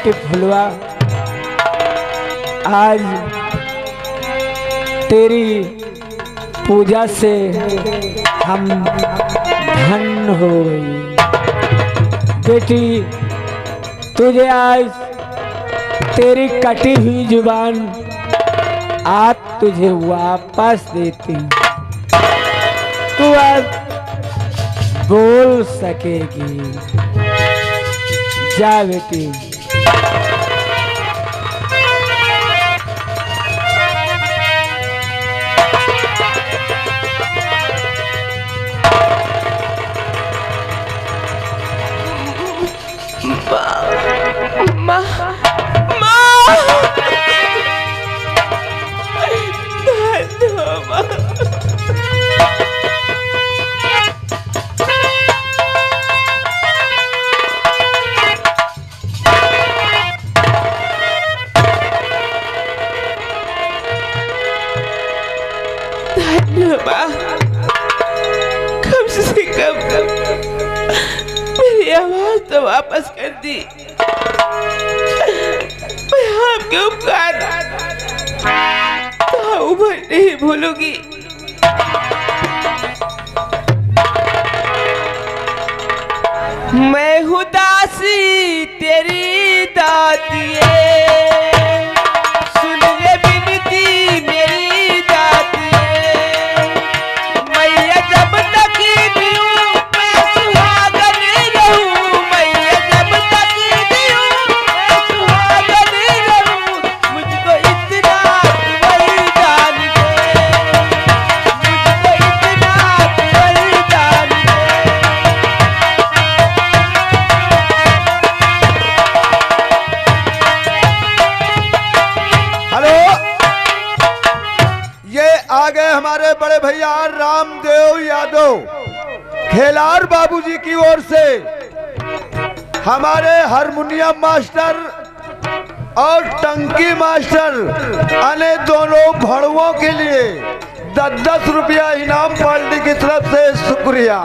बेटी फुलवा, आज तेरी पूजा से हम धन्य हो गई। बेटी तुझे आज तेरी कटी हुई जुबान आज तुझे वापस देती हूँ। तू आज बोल सकेगी। जा बेटी। कम से कम मेरी आवाज तो वापस कर दी। मैं आपके उपकार उभर नहीं भूलूंगी। मैं हूँ दासी तेरी दातिए, सुन ले बिनती मेरी दातिए। मैया जब तक जीऊं मैं सुहागन रहूं, मैया जब तक जीऊं मैं सुहागन रहूं। मुझको इतना वही जान दे, मुझको इतना वही जान दे। आ गए हमारे बड़े भैया रामदेव यादव। खेलार बाबूजी की ओर से हमारे हारमोनियम मास्टर और टंकी मास्टर अने दोनों भड़ुओं के लिए 10-10 रुपया इनाम पार्टी की तरफ से शुक्रिया।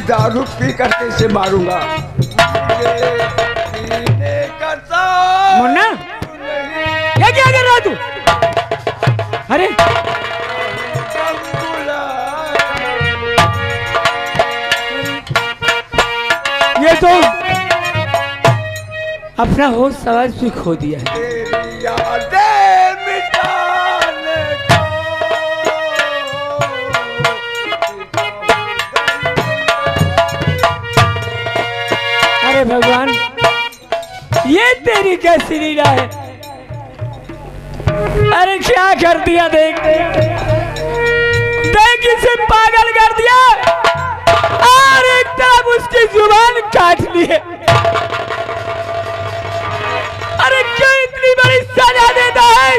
दारू पी करके इसे मारूंगा। मुन्ना, ये क्या कर रहा तू? अरे ये तो अपना होश सवाज भी खो दिया है। भगवान, ये तेरी कैसी लीला है? अरे क्या कर दिया, देख देख इसे पागल कर दिया और एक तरफ उसकी जुबान काट ली है। अरे क्यों इतनी बड़ी सजा देता है?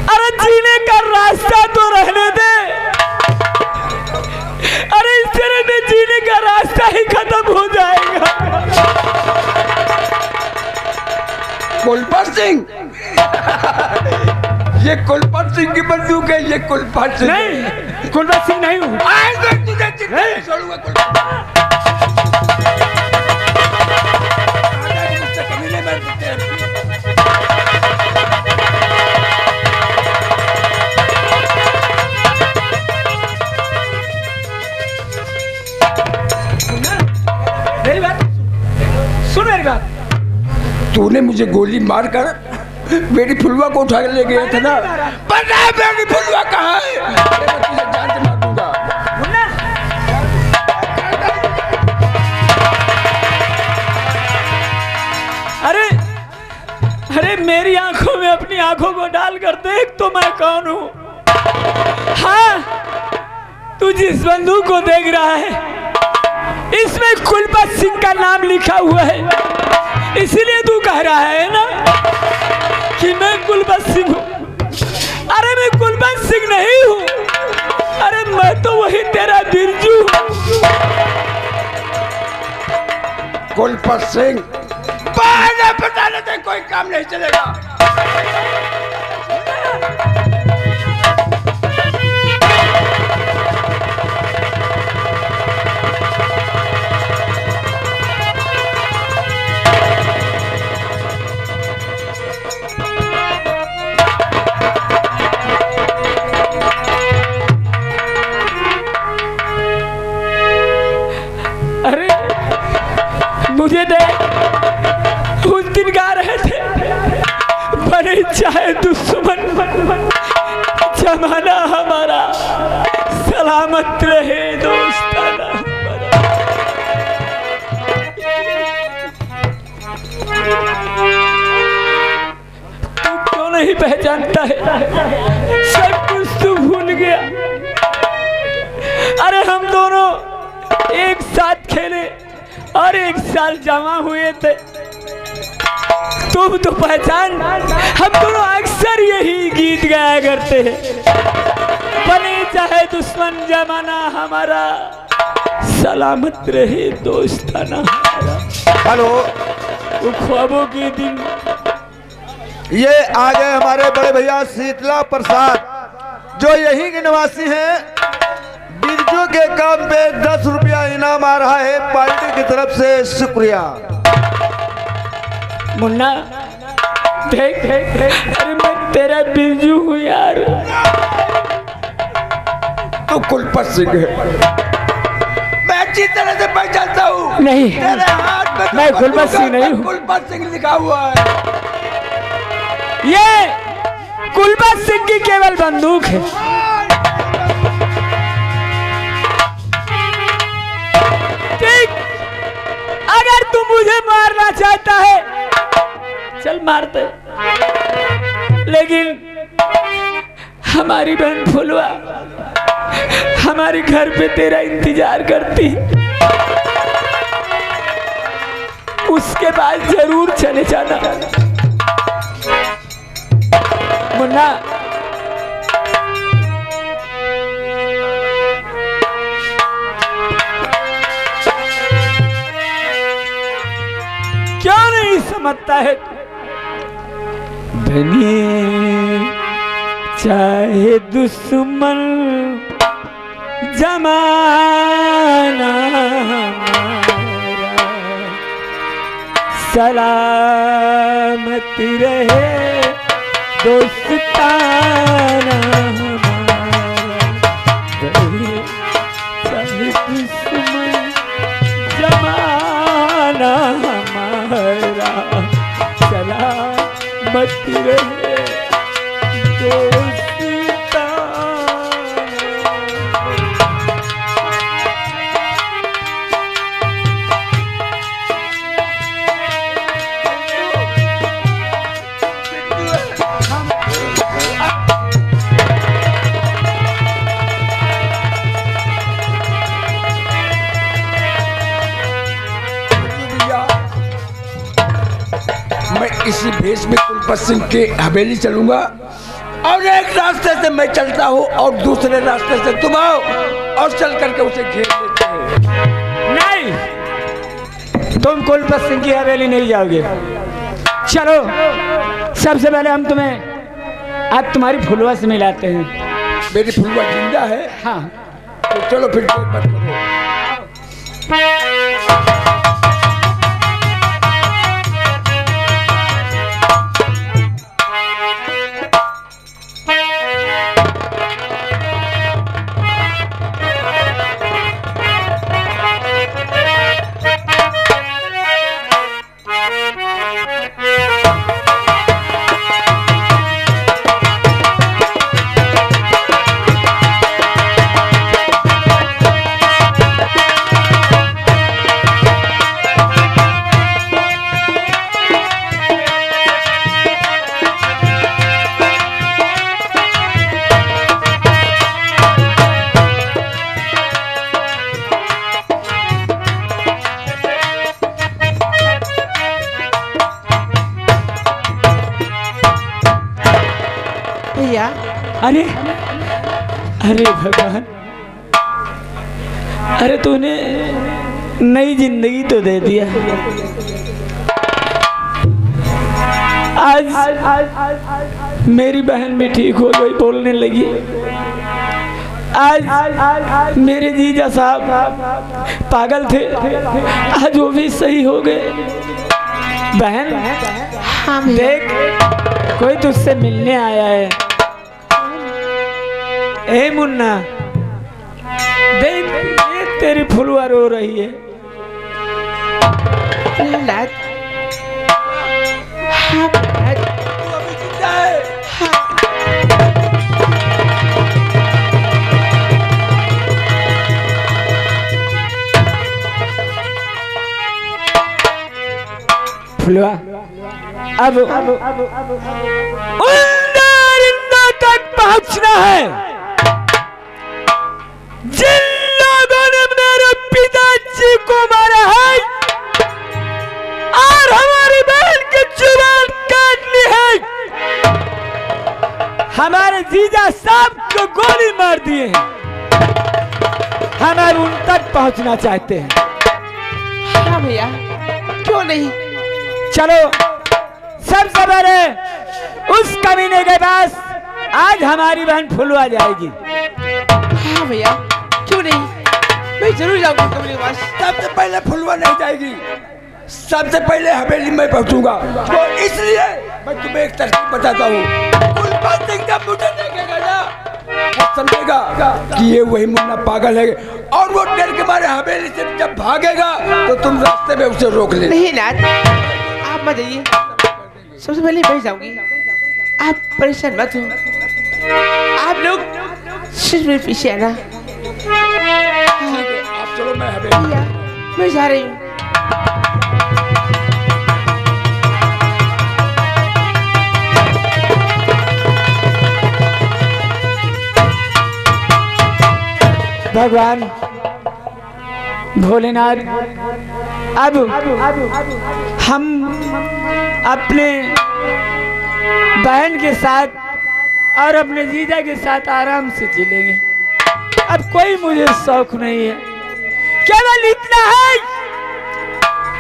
अरे जीने का रास्ता तो रहने दे। अरे इस तरह से जीने का रास्ता ही खत्म हो जाएगा। कुलपत सिंह, ये कुलपत सिंह की बंदूक है। ये कुलपत सिंह नहीं, कुलपत सिंह नहीं हूँ। नहीं छोड़ूंगा। मेरी बात सुन, मेरी बात। तूने मुझे गोली मारकर मेरी फुलवा को उठा के ले गया था ना, पता है मेरी फुलवा कहाँ है? अरे मैं तुझे जान से मार दूंगा। मुन्ना, अरे अरे मेरी आंखों में अपनी आंखों को डालकर देख तो मैं कौन हूँ। हाँ, तू जिस बंदूक को देख रहा है इसमें कुलपत सिंह का नाम लिखा हुआ है, इसीलिए तू कह रहा है ना कि मैं कुलपत सिंह हूँ। अरे मैं कुलपत सिंह नहीं हूँ, अरे मैं तो वही तेरा बिरजू हूँ। कुलपत सिंह पहले पता नहीं कोई काम नहीं चलेगा। अरे मुझे दे, उस दिन गा रहे थे बने चाहे दुश्मन जमाना हमारा सलामत रहे दोस्ताना हमारा। तू क्यों नहीं पहचानता है? सब कुछ तू भूल गया। अरे हम दोनों एक साथ खेले और एक साल जमा हुए थे। तुम तो पहचान, हम दोनों अक्सर यही गीत गाया करते हैं, बने चाहे दुश्मन जमाना हमारा सलामत रहे दोस्ताना हमारा। हेलो, वो ख्वाबों के दिन। ये आ गए हमारे बड़े भैया शीतला प्रसाद, जो यहीं के निवासी हैं। बिरजू के काम पे 10 रुपया इनाम आ रहा है पार्टी की तरफ से, शुक्रिया। मुन्ना देख देख देख, अरे मैं तेरा बिरजू हूँ यार। तू कुलपत सिंह है, मैं अच्छी तरह से पहचानता हूँ। नहीं, तेरे हाथ में मैं कुलपत सिंह नहीं हूँ। कुलपत सिंह लिखा हुआ है। ये कुलपत सिंह की केवल बंदूक है। ठीक, अगर तू मुझे मारना चाहता है चल मारते, लेकिन हमारी बहन फुलवा हमारे घर पे तेरा इंतजार करती, उसके बाद जरूर चले जाना। मुन्ना, क्यों नहीं समझता है? बने चाहे दुश्मन जमाना हमारा सलामत रहे दोस्ताना हमारा। बने चाहे दुश्मन जमाना हमारा सलामत रहे दोस्ताना। मैं इसी भेष में कुलपत सिंह के हवेली चलूंगा, और एक रास्ते से मैं चलता हूँ और दूसरे रास्ते से तुम आओ और चल करके उसे घेर लेते हैं। नहीं, तुम कुलपत सिंह की हवेली नहीं जाओगे। चलो, सबसे पहले हम तुम्हें आज तुम्हारी फुलवा से मिलाते हैं। मेरी फुलवा जिंदा है? हाँ, तो चलो फिर देर मत करो। अरे अरे भगवान, अरे तूने नई जिंदगी तो दे दिया। आज मेरी बहन भी ठीक हो गई, बोलने लगी। आज मेरे जीजा साहब पागल थे, आज वो भी सही हो गए। बहन देख, कोई तुझसे मिलने आया है। ए मुन्ना देख, ये तेरी फुलवा रो रही है। फुलवा अब तक पहुंचना है। जिन लोगों ने मेरे पिताजी को मारा है और हमारी बहन की जुबान काट ली है, हमारे जीजा साहब को गोली मार दिए हैं, हम अब उन तक पहुंचना चाहते हैं। हाँ भैया, क्यों नहीं? चलो सबसे पहले उस कमीने के पास आज हमारी बहन फुलवा जाएगी। हाँ भैया, क्यों नहीं, मैं जरूर जाऊंगा कमरे के पास। सबसे पहले फुलवा नहीं जाएगी, सबसे पहले हवेली में पहुंचूंगा। तो इसलिए मैं तुम्हें एक तरकीब बताता हूँ। कुलपत सिंह जब मुझे देखेगा ना, वो समझेगा कि ये वही मुन्ना पागल है, और वो डर के मारे हवेली से जब भागेगा तो तुम रास्ते में उसे रोक लेना। नहीं नाथ, आप मत जाइए, सबसे पहले मैं जाऊंगी, आप परेशान मत हो। आप लोग सिर्फ मेरे पीछे आना। आप चलो, मैं हवेली भैया मैं जा रही हूँ। भगवान भोलेनाथ, अब हम अपने बहन के साथ और अपने जीजा के साथ आराम से जिलेंगे। अब कोई मुझे शौक नहीं है, केवल इतना है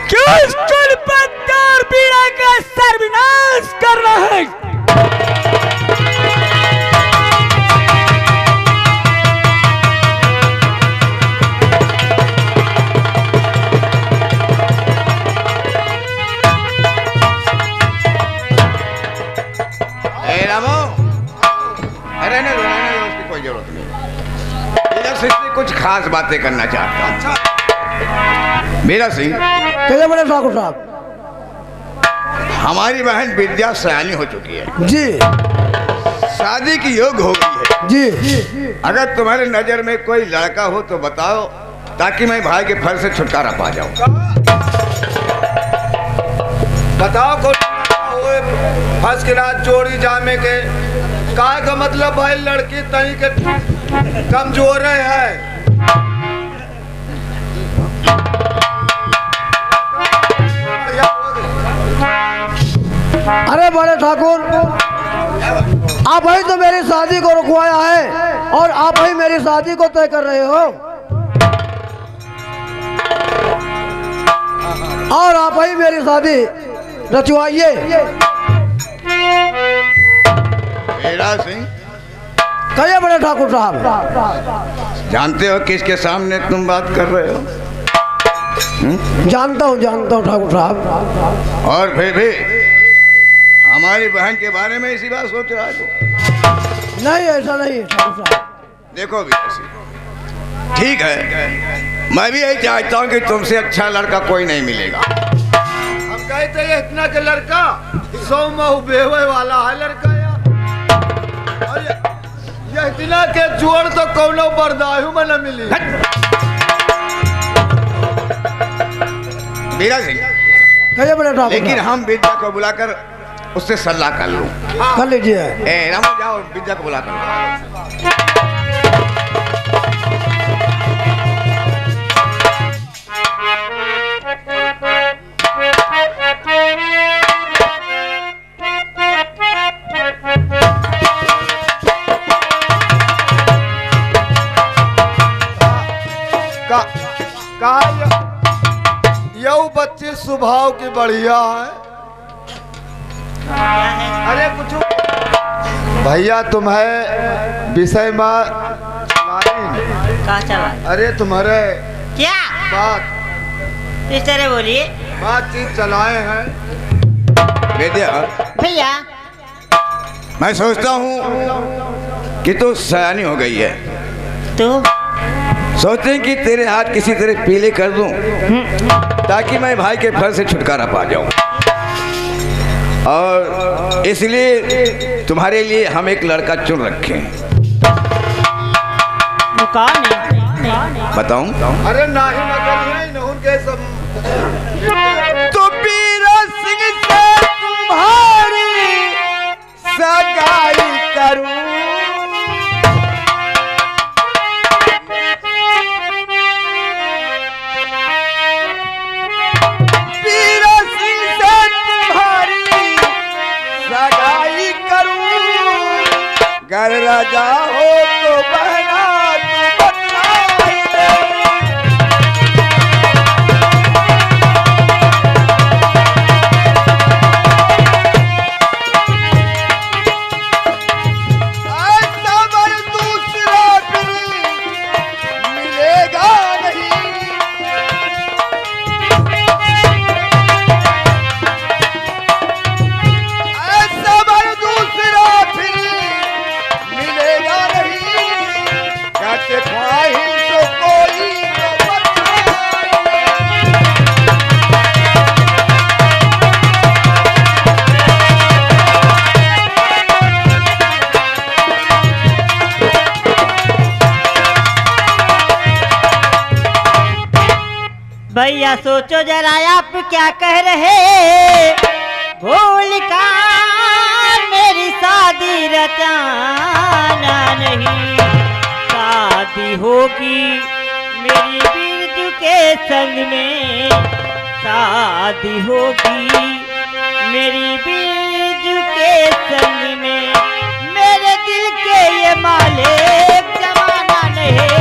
कि उस कुलपति और बीड़ा का सर्वनाश करना है। कोई जरूरत नहीं, इधर से कुछ खास बातें करना चाहता हूँ। मेरा सिंह, कैसे बड़े ठाकुर साहब? हमारी बहन विद्या सयानी हो चुकी है जी, शादी की योग हो गई है जी। अगर तुम्हारे नजर में कोई लड़का हो तो बताओ, ताकि मैं भाई के फल से छुटकारा पा जाऊं। बताओ कौन फंस के रात जोड़ी जामे के काय का मतलब भाई, लड़की तनी के कमजोर है। अरे बड़े ठाकुर, आप ही तो मेरी शादी को रुकवाया है और आप ही मेरी शादी को तय कर रहे हो, और आप ही मेरी शादी रचवाइए। मेरा सिंह, कहिए बड़े ठाकुर साहब। जानते हो किसके सामने तुम बात कर रहे हो? जानता हूँ ठाकुर साहब। और फिर भी हमारी बहन के बारे में इसी बात सोच रहा है? नहीं, ऐसा नहीं ठाकुर साहब। देखो भी ऐसी ठीक है, मैं भी यही चाहता हूँ कि तुमसे अच्छा लड़का कोई नहीं मिलेगा। हम कहते हैं इतना के लड़का 100 महू बेवे वाला है लड़का यार। और ये इतना के जोड़ तो कौनो बर्दायु में न मिली। मेरा सिंह, कहिए बड़े ठाकुर। लेकिन हम विद्या को बुलाकर उससे सलाह कर लूं। कर लीजिए। रामू जाओ, विद्या को बुला कर। यू बच्ची स्वभाव की बढ़िया है। अरे कुछ भैया तुम्हें विषय में कहाँ चला? अरे तुम्हारे क्या बात इस तरह बोलिए बातचीत चलाए हैं। विद्या, भैया। मैं सोचता हूँ कि तू सयानी हो गई है, तो सोचते हैं कि तेरे हाथ किसी तरह पीले कर दूं ताकि मैं भाई के फल से छुटकारा पा जाऊं। और इसलिए तुम्हारे लिए हम एक लड़का चुन रखे हैं। बताऊं? अरे नाही न करिए न उनके सब तो वीर सिंह से तुम्हारी सगाई करूं, वीर सिंह से तुम्हारी सगाई करूं, घर राजा हो तो बहना तू बतलाई दे। भैया सोचो जरा आप क्या कह रहे, भूल का मेरी शादी रचाना नहीं, शादी होगी मेरी बिरजू के संग में, शादी होगी मेरी बिरजू के संग में, मेरे दिल के ये मालिक जमाना नहीं।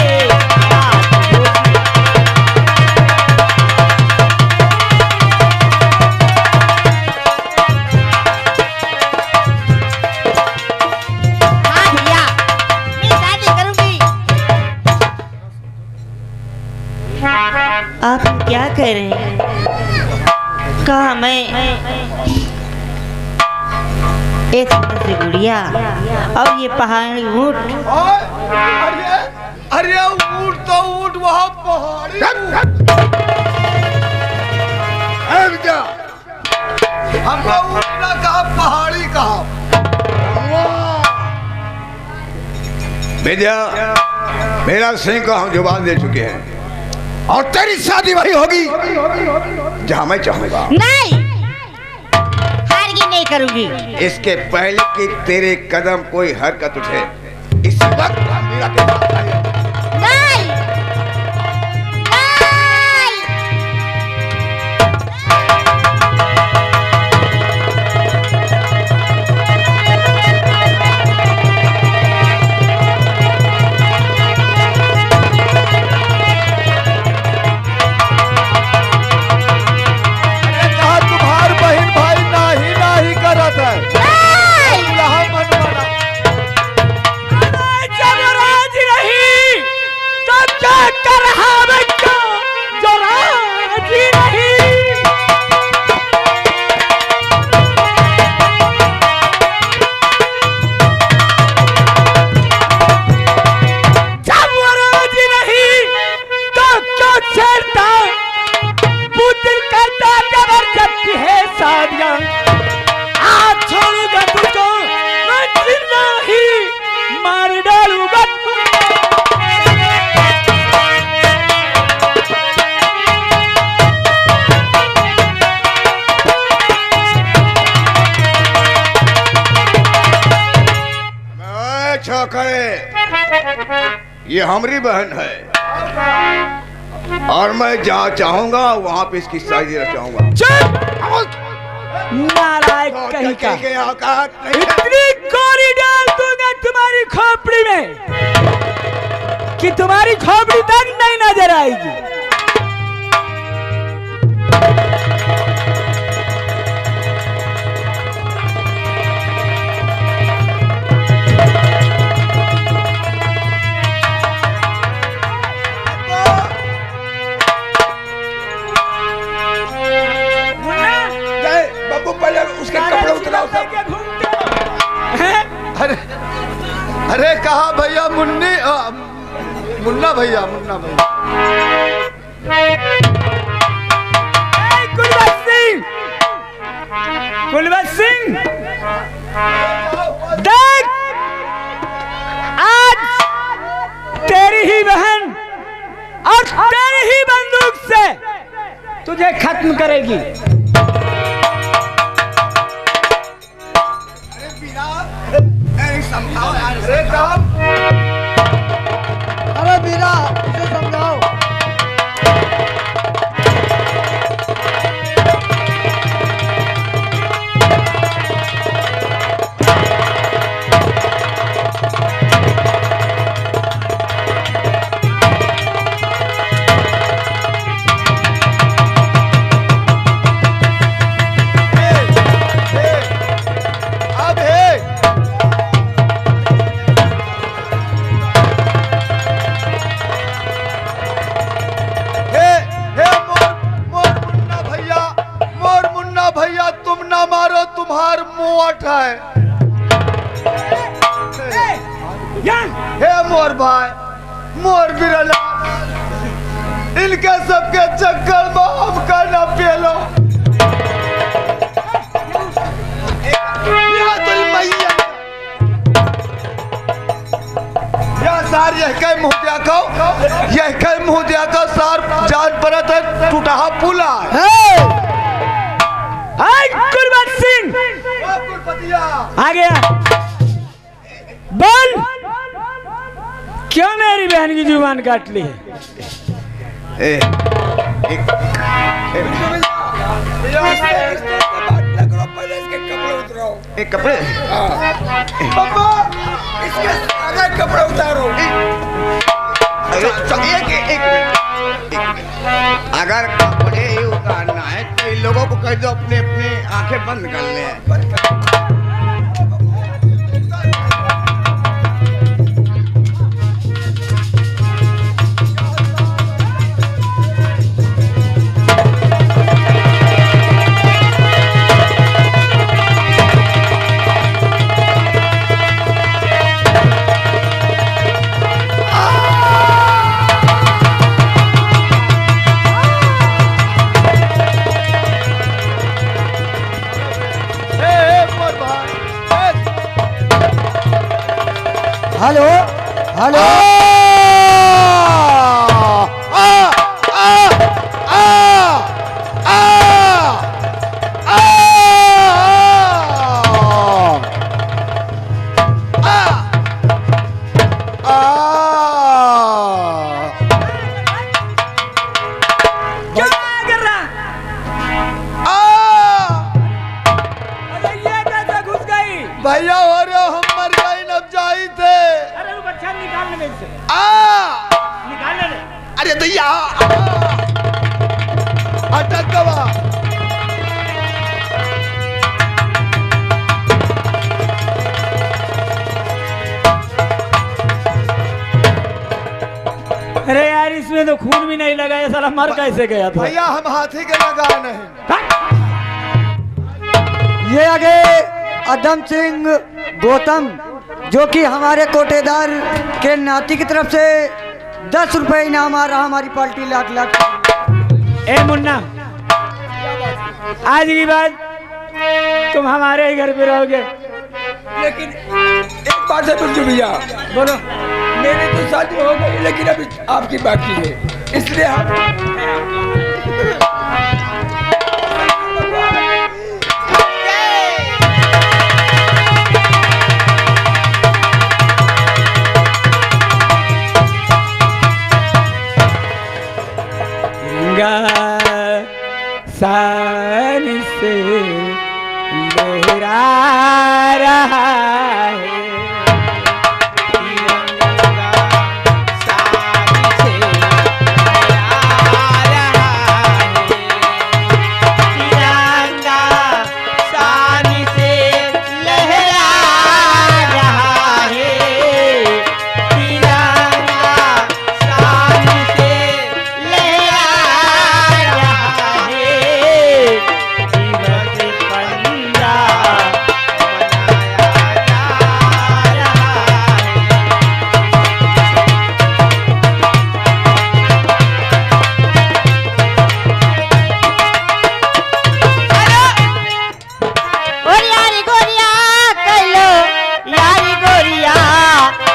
आप क्या कह रहे हैं? कहा मैं एक सुंदर सी गुड़िया और ये पहाड़ी ऊँट। अरे ऊँट तो ऊँट वहाँ पहाड़ी हमको ऊँट ना कहा पहाड़ी कहा। विद्या, मेरा सिंह को हम जुबान दे चुके हैं और तेरी शादी वही होगी जहां मैं चाहूंगा। नहीं, हारगी नहीं करूंगी। इसके पहले कि तेरे कदम कोई हरकत उठे इस वक्त मीरा के पास आ जा। नहीं, ये हमारी बहन है और मैं जहाँ चाहूंगा वहाँ पे इसकी शादी रचाऊंगा। नालायक कहीं का, इतनी गोली डाल दूंगा तुम्हारी खोपड़ी में कि तुम्हारी खोपड़ी तक नहीं नजर आएगी। मुन्ना भैया कुलवंत सिंह देख, आज तेरी ही बहन और तेरी ही बंदूक से तुझे खत्म करेगी। अरे बीरा, इसे समझाओ। तुम्हार मुंह है। हे मोर भाई, मोर बिरला, इनके सबके चक्कर में हमका न पेलो। सार यह कई मुँह देखो, यह कई मुँह देखो, सार जान परत है टूटा पुला कुलवंत सिंह आ गया। बोल, क्यों मेरी बहन की जुबान काट ली है? एक कपड़े इसके सारे कपड़े उतारो। अगर कपड़े ही उतारना है तो इन लोगों को कह दो अपने अपने आंखें बंद कर ले। हेलो हेलो, भैया हो रहे हो, हम मर गए नब जाई थे। अरे वो बच्चा निकालने में से निकालने दे। अरे भैया अटक गवा। अरे यार, इसमें तो खून भी नहीं लगा, ये साला मर कैसे गया था? भैया हम हाथी के लगा नहीं। ये आगे अदम सिंह गौतम, जो कि हमारे कोटेदार के नाती की तरफ से 10 रुपए इनाम आ रहा हमारी पार्टी लाख लाख। ए मुन्ना, आज की बात तुम हमारे ही घर पे रहोगे। लेकिन एक बात है बिरजू भैया, बोलो। मेरी तो शादी हो गई लेकिन अभी आपकी बाकी है, इसलिए हम सा